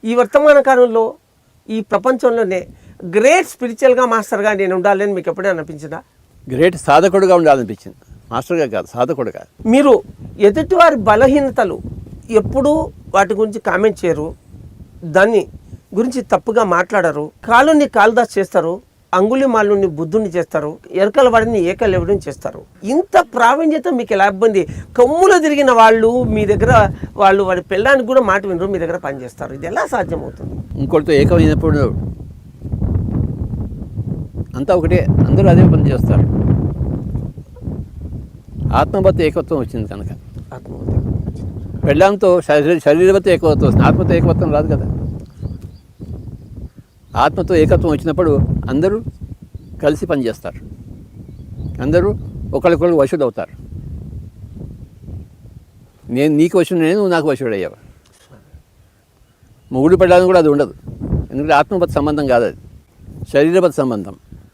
ఈ వర్తమాన కాలంలో ఈ ప్రపంచంలోనే గ్రేట్ స్పిరిచువల్గా మాస్టర్గా నేను ఉండాలని మీకు ఎప్పుడైనా అనిపించిందా? గ్రేట్ సాధకుడుగా ఉండాలనిపించింది, మాస్టర్గా కాదు, సాధకుడుగా. మీరు ఎదుటివారి బలహీనతలు ఎప్పుడూ వాటి గురించి కామెంట్ చేయరు, దాన్ని గురించి తప్పుగా మాట్లాడరు, కాలుని కాళిదాస్ చేస్తారు, అంగుళిమాలుని బుద్ధుని చేస్తారు, ఎరకల వాడిని ఏకలవుడిని చేస్తారు. ఇంత ప్రావీణ్యత మీకు ఎలా ఇబ్బంది? కొమ్ములు తిరిగిన వాళ్ళు మీ దగ్గర, వాళ్ళు వాడి పెళ్ళానికి కూడా మాట వినరు, మీ దగ్గర పనిచేస్తారు. ఇది ఎలా సాధ్యమవుతుంది? ఇంకోటితో ఏకమైనప్పుడు అంతా ఒకటే, అందరూ అదే పని చేస్తారు. ఆత్మబద్ధ ఏకత్వం వచ్చింది కనుక. పెళ్ళాంతో శరీరబద్ధ ఏకత్వం వస్తుంది, ఆత్మతో ఏకత్వం రాదు కదా. ఆత్మతో ఏకత్వం వచ్చినప్పుడు అందరూ కలిసి పనిచేస్తారు, అందరూ ఒకరికొకరు వశుడు అవుతారు. నేను నీకు వశుడు, నువ్వు నాకు వశుడు అయ్యావు. మొగుడు పెళ్ళాలని కూడా అది ఉండదు, ఎందుకంటే ఆత్మబద్ధ సంబంధం కాదు, అది శరీరబద్ధ సంబంధం.